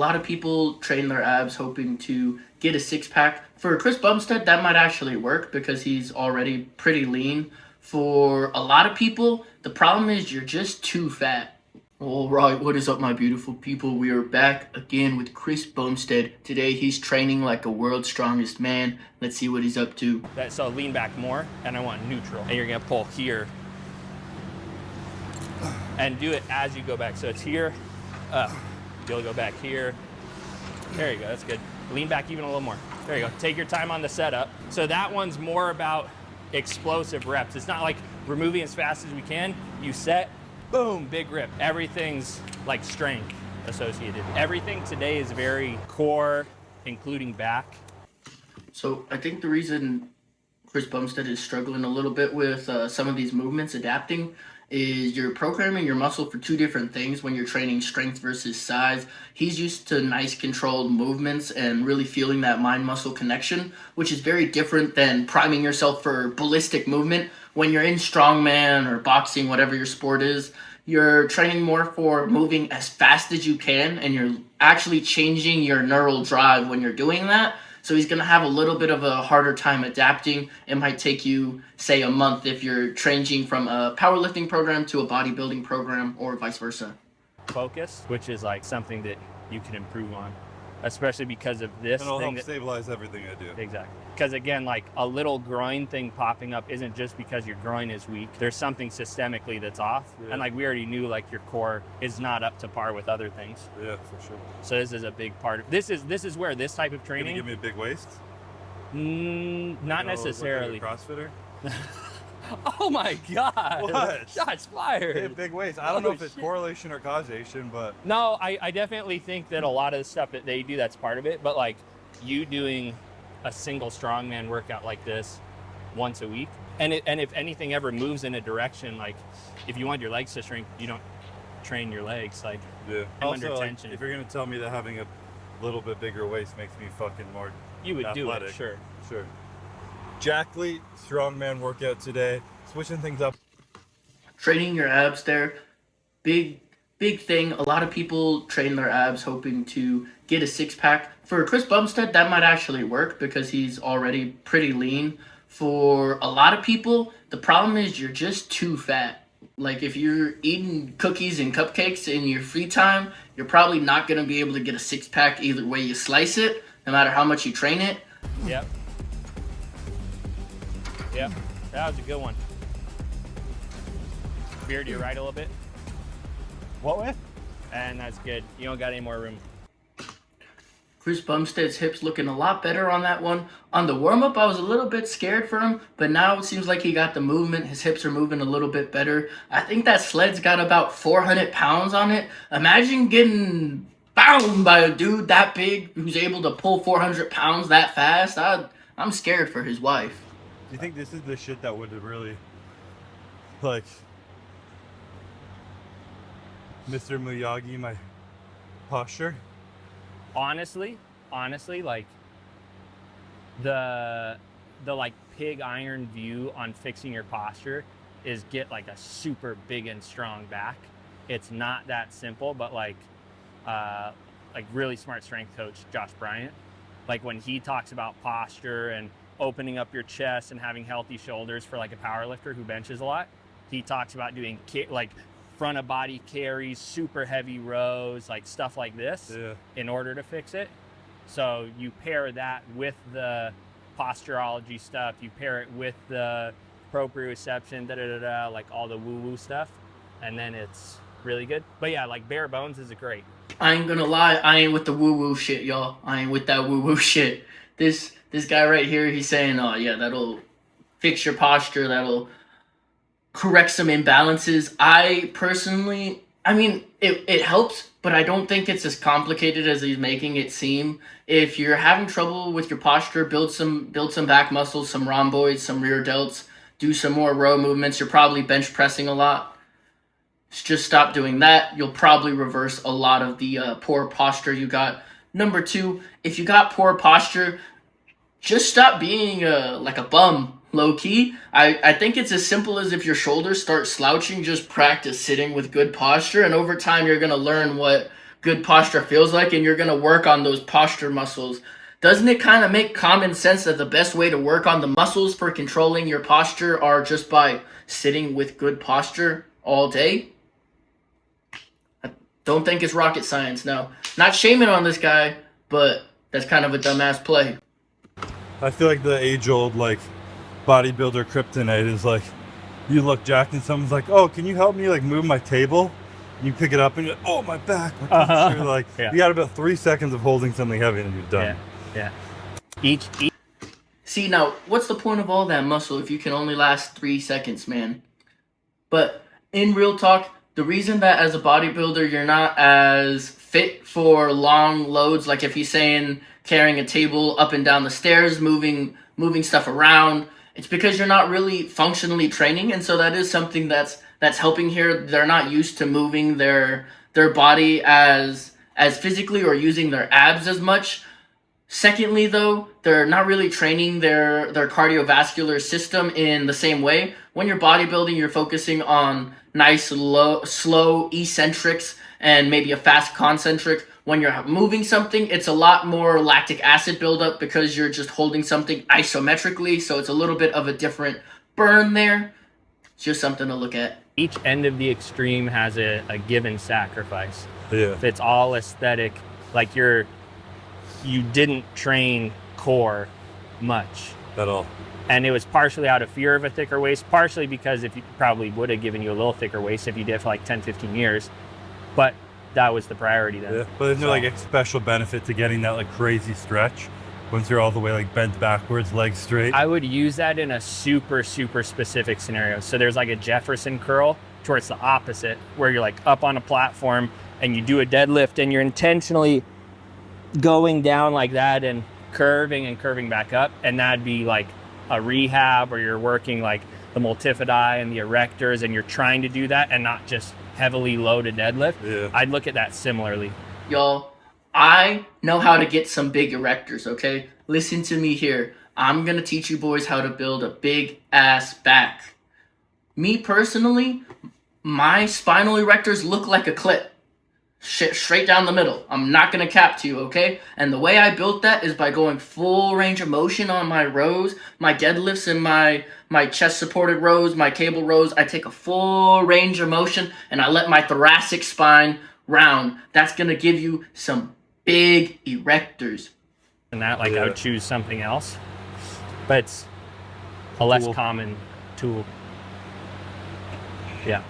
A lot of people train their abs hoping to get a six pack. For Chris Bumstead, that might actually work because he's already pretty lean. For a lot of people, the problem is you're just too fat. All right, what is up, my beautiful people? We are back again with Chris Bumstead. Today, he's training like a world's strongest man. Let's see what he's up to. So lean back more, and I want neutral. And you're gonna pull here, and do it as you go back. So it's here, up. You'll go back here. There you go, that's good. Lean back even a little more. There you go. Take your time on the setup. So that one's more about explosive reps. It's not like we're moving as fast as we can. You set, boom, big rip. Everything's like strength associated. Everything today is very core, including back. So I think the reason Chris Bumstead is struggling a little bit with some of these movements, adapting, is you're programming your muscle for two different things when you're training strength versus size. He's used to nice controlled movements and really feeling that mind-muscle connection, which is very different than priming yourself for ballistic movement. When you're in strongman or boxing, whatever your sport is, you're training more for moving as fast as you can, and you're actually changing your neural drive when you're doing that. So he's going to have a little bit of a harder time adapting. It might take you, say, a month if you're changing from a powerlifting program to a bodybuilding program or vice versa. Focus, which is like something that you can improve on, especially because of this And it'll thing help stabilize everything I do. Exactly. Because again, like a little groin thing popping up isn't just because your groin is weak. There's something systemically that's off. Yeah. And like we already knew, like your core is not up to par with other things. Yeah, for sure. So this is a big part of this is where this type of Can you training. give me a big waist? Not necessarily. Like a CrossFitter? Oh my God! What? Shots fired. Hey, big waist. I don't know if it's correlation or causation, but No, I definitely think that a lot of the stuff that they do, that's part of it. But like you doing a single strongman workout like this once a week, and if anything ever moves in a direction, like if you want your legs to shrink, you don't train your legs. Like yeah. I'm Also, under like, tension. if you're gonna tell me that having a little bit bigger waist makes me fucking more You would athletic, do it, sure. Sure. Jack Lee, strongman workout today. Switching things up. Training your abs there, big thing. A lot of people train their abs hoping to get a six pack. For Chris Bumstead, that might actually work because he's already pretty lean. For a lot of people, the problem is you're just too fat. Like if you're eating cookies and cupcakes in your free time, you're probably not going to be able to get a six pack either way you slice it, no matter how much you train it. Yep. Yep. That was a good one. Beard to your right a little bit. What way? And that's good. You don't got any more room. Chris Bumstead's hips looking a lot better on that one. On the warm-up, I was a little bit scared for him, but now it seems like he got the movement. His hips are moving a little bit better. I think that sled's got about 400 pounds on it. Imagine getting bound by a dude that big who's able to pull 400 pounds that fast. I'm scared for his wife. Do you think this is the shit that would have really, like, Mr. Miyagi, my posture? Honestly, like the like pig iron view on fixing your posture is get like a super big and strong back. It's not that simple, but like really smart strength coach Josh Bryant, like when he talks about posture and opening up your chest and having healthy shoulders for like a power lifter who benches a lot, he talks about doing like front of body carries, super heavy rows, like stuff like this, in order to fix it. So you pair that with the posturology stuff, you pair it with the proprioception, like all the woo-woo stuff, and then it's really good. But yeah, like bare bones is great. I ain't gonna lie, I ain't with the woo-woo shit, y'all. I ain't with that woo-woo shit. This guy right here, he's saying, oh yeah, that'll fix your posture, that'll correct some imbalances. I personally, I mean, it helps, but I don't think it's as complicated as he's making it seem. If you're having trouble with your posture, build some back muscles, some rhomboids, some rear delts, do some more row movements. You're probably bench pressing a lot. Just stop doing that. You'll probably reverse a lot of the poor posture you got. Number two, if you got poor posture, just stop being like a bum, low key. I think it's as simple as if your shoulders start slouching, just practice sitting with good posture, and over time you're gonna learn what good posture feels like, and you're going to work on those posture muscles. Doesn't it kind of make common sense that the best way to work on the muscles for controlling your posture are just by sitting with good posture all day? I don't think it's rocket science. Now, not shaming on this guy, but that's kind of a dumbass play. I feel like the age-old like bodybuilder kryptonite is like, you look jacked and someone's like, oh, can you help me like move my table? You pick it up and you're like, oh, my back. My posture. Like, Yeah. you got about 3 seconds of holding something heavy and you're done. Yeah. Each See, now, what's the point of all that muscle if you can only last 3 seconds, man? But in real talk, the reason that as a bodybuilder you're not as fit for long loads, like if he's saying carrying a table up and down the stairs, moving stuff around, it's because you're not really functionally training, and so that is something that's helping here. They're not used to moving their body as physically or using their abs as much. Secondly, though, they're not really training their cardiovascular system in the same way. When you're bodybuilding, you're focusing on nice, slow eccentrics and maybe a fast concentric. When you're moving something, it's a lot more lactic acid buildup because you're just holding something isometrically, so it's a little bit of a different burn there. It's just something to look at. each end of the extreme has a given sacrifice. Yeah. If it's all aesthetic, like you didn't train core much At all. and it was partially out of fear of a thicker waist, partially because if you probably would have given you a little thicker waist if you did it for like 10-15 years, but that was the priority then. Yeah. But there's no like special benefit to getting that like crazy stretch once you're all the way like bent backwards, legs straight. I would use that in a super specific scenario. So there's like a Jefferson curl towards the opposite, where you're like up on a platform and you do a deadlift and you're intentionally going down like that and curving back up, and that'd be like a rehab, or you're working like the multifidi and the erectors and you're trying to do that and not just heavily loaded deadlift. Yeah. I'd look at that similarly. Y'all, I know how to get some big erectors, okay? Listen to me here. I'm gonna teach you boys how to build a big ass back. Me personally, my spinal erectors look like a clip. Straight down the middle. I'm not gonna cap to you, okay? And the way I built that is by going full range of motion on my rows, my deadlifts and my chest supported rows, my cable rows. I take a full range of motion and I let my thoracic spine round. That's gonna give you some big erectors. And that, like, I would choose something else, but it's a less common tool. Yeah.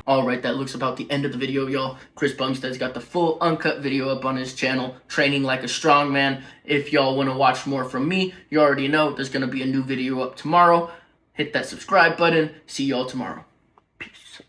Alright, that looks about the end of the video, y'all. Chris Bumstead's got the full uncut video up on his channel, Training Like a Strongman. If y'all want to watch more from me, you already know there's going to be a new video up tomorrow. Hit that subscribe button. See y'all tomorrow. Peace.